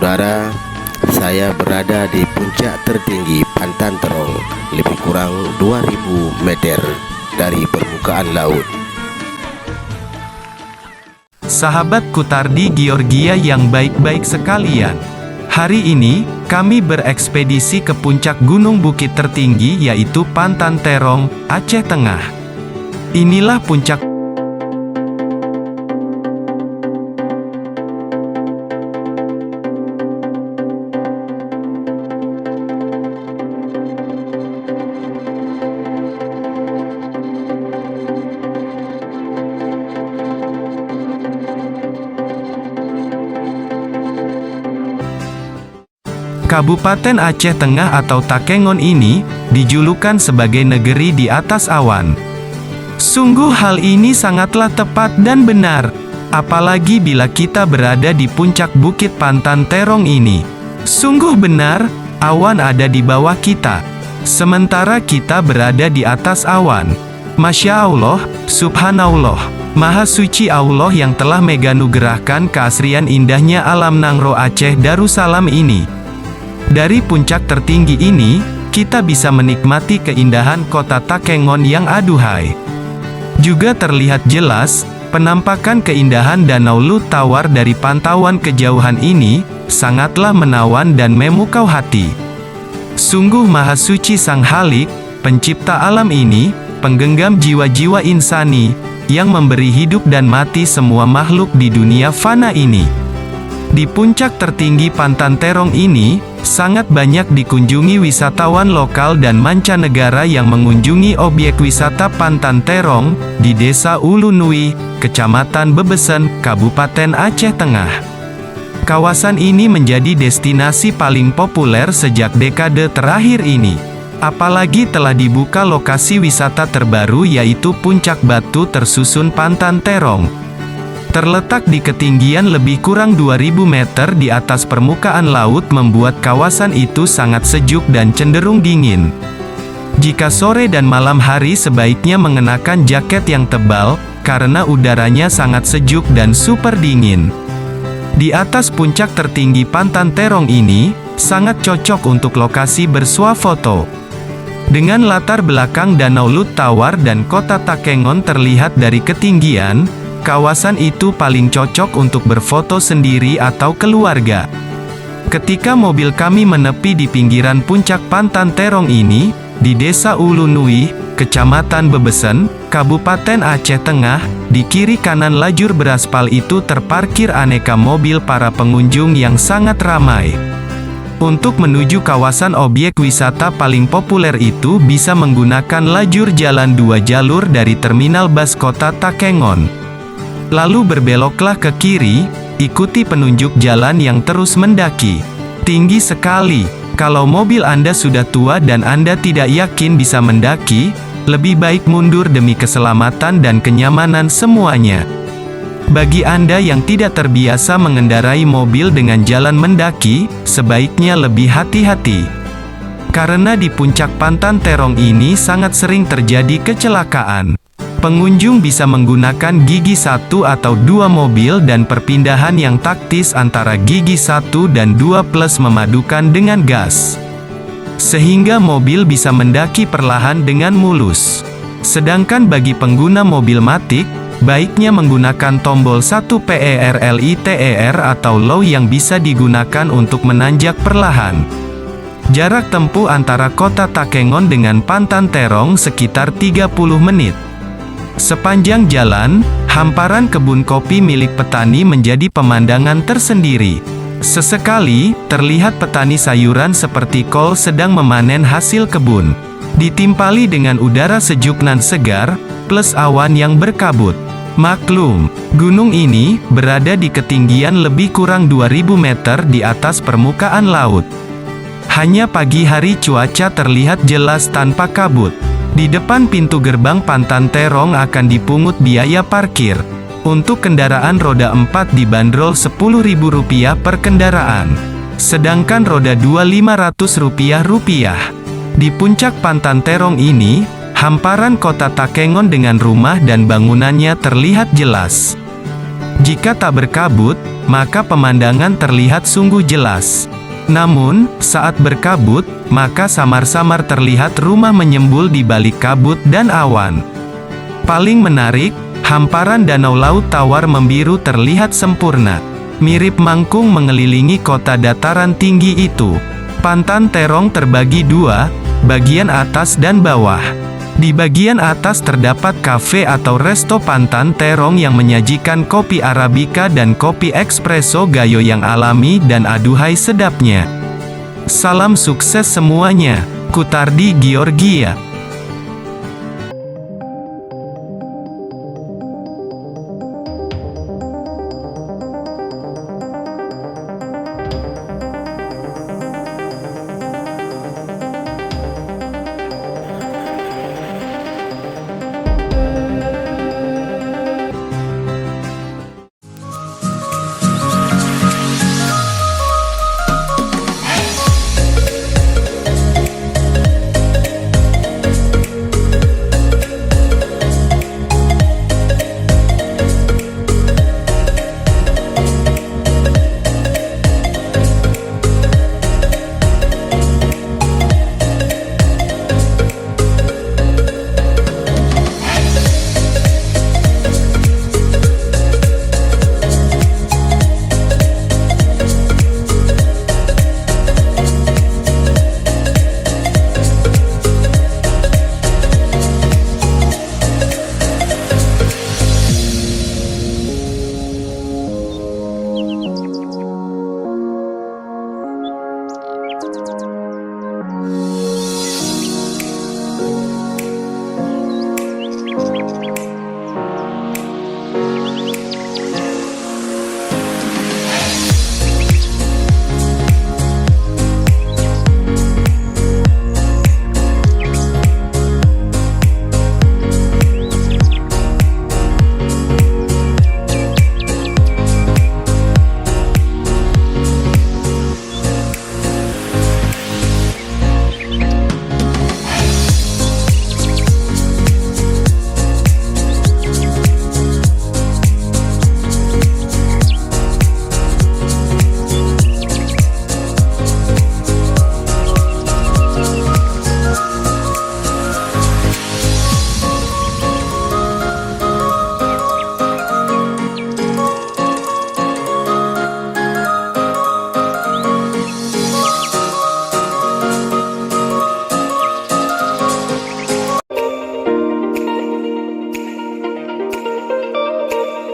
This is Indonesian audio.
Saudara, saya berada di puncak tertinggi Pantan Terong, lebih kurang 2000 meter dari permukaan laut. Sahabat Kutardi Georgia yang baik-baik sekalian. Hari ini, kami berekspedisi ke puncak gunung bukit tertinggi yaitu Pantan Terong, Aceh Tengah. Inilah puncak Kabupaten Aceh Tengah atau Takengon ini, dijulukan sebagai negeri di atas awan. Sungguh hal ini sangatlah tepat dan benar, apalagi bila kita berada di puncak bukit Pantan Terong ini. Sungguh benar, awan ada di bawah kita, sementara kita berada di atas awan. Masya Allah, Subhanallah, Maha Suci Allah yang telah meganugerahkan keasrian indahnya alam Nangro Aceh Darussalam ini. Dari puncak tertinggi ini, kita bisa menikmati keindahan kota Takengon yang aduhai. Juga terlihat jelas, penampakan keindahan Danau Lut Tawar dari pantauan kejauhan ini, sangatlah menawan dan memukau hati. Sungguh Maha Suci Sang Halik, pencipta alam ini, penggenggam jiwa-jiwa insani, yang memberi hidup dan mati semua makhluk di dunia fana ini. Di puncak tertinggi Pantan Terong ini, sangat banyak dikunjungi wisatawan lokal dan mancanegara yang mengunjungi objek wisata Pantan Terong, di Desa Ulu Nui, Kecamatan Bebesen, Kabupaten Aceh Tengah. Kawasan ini menjadi destinasi paling populer sejak dekade terakhir ini. Apalagi telah dibuka lokasi wisata terbaru yaitu Puncak Batu Tersusun Pantan Terong. Terletak di ketinggian lebih kurang 2000 meter di atas permukaan laut membuat kawasan itu sangat sejuk dan cenderung dingin. Jika sore dan malam hari sebaiknya mengenakan jaket yang tebal, karena udaranya sangat sejuk dan super dingin. Di atas puncak tertinggi Pantan Terong ini, sangat cocok untuk lokasi bersuah foto. Dengan latar belakang Danau Lut Tawar dan kota Takengon terlihat dari ketinggian, kawasan itu paling cocok untuk berfoto sendiri atau keluarga. Ketika mobil kami menepi di pinggiran puncak Pantan Terong ini, di Desa Ulu Nui, Kecamatan Bebesen, Kabupaten Aceh Tengah, di kiri kanan lajur beraspal itu terparkir aneka mobil para pengunjung yang sangat ramai. Untuk menuju kawasan objek wisata paling populer itu bisa menggunakan lajur jalan 2 jalur dari Terminal Bus Kota Takengon. Lalu berbeloklah ke kiri, ikuti penunjuk jalan yang terus mendaki. Tinggi sekali, kalau mobil Anda sudah tua dan Anda tidak yakin bisa mendaki, lebih baik mundur demi keselamatan dan kenyamanan semuanya. Bagi Anda yang tidak terbiasa mengendarai mobil dengan jalan mendaki, sebaiknya lebih hati-hati. Karena di puncak Pantan Terong ini sangat sering terjadi kecelakaan. Pengunjung bisa menggunakan gigi 1 atau 2 mobil dan perpindahan yang taktis antara gigi 1 dan 2 plus memadukan dengan gas. Sehingga mobil bisa mendaki perlahan dengan mulus. Sedangkan bagi pengguna mobil matic, baiknya menggunakan tombol 1 PERLITER atau low yang bisa digunakan untuk menanjak perlahan. Jarak tempuh antara kota Takengon dengan Pantan Terong sekitar 30 menit. Sepanjang jalan, hamparan kebun kopi milik petani menjadi pemandangan tersendiri. Sesekali, terlihat petani sayuran seperti kol sedang memanen hasil kebun. Ditimpali dengan udara sejuk nan segar, plus awan yang berkabut. Maklum, gunung ini berada di ketinggian lebih kurang 2000 meter di atas permukaan laut. Hanya pagi hari cuaca terlihat jelas tanpa kabut. Di depan pintu gerbang Pantan Terong akan dipungut biaya parkir. Untuk kendaraan roda 4 dibanderol Rp10.000 per kendaraan. Sedangkan roda 2 Rp500. Di puncak Pantan Terong ini, hamparan kota Takengon dengan rumah dan bangunannya terlihat jelas. Jika tak berkabut, maka pemandangan terlihat sungguh jelas. Namun, saat berkabut, maka samar-samar terlihat rumah menyembul di balik kabut dan awan. Paling menarik, hamparan danau laut tawar membiru terlihat sempurna. Mirip mangkung mengelilingi kota dataran tinggi itu. Pantan Terong terbagi dua, bagian atas dan bawah. Di bagian atas terdapat kafe atau resto Pantan Terong yang menyajikan kopi Arabica dan kopi espresso gayo yang alami dan aduhai sedapnya. Salam sukses semuanya. Kutardi Georgia.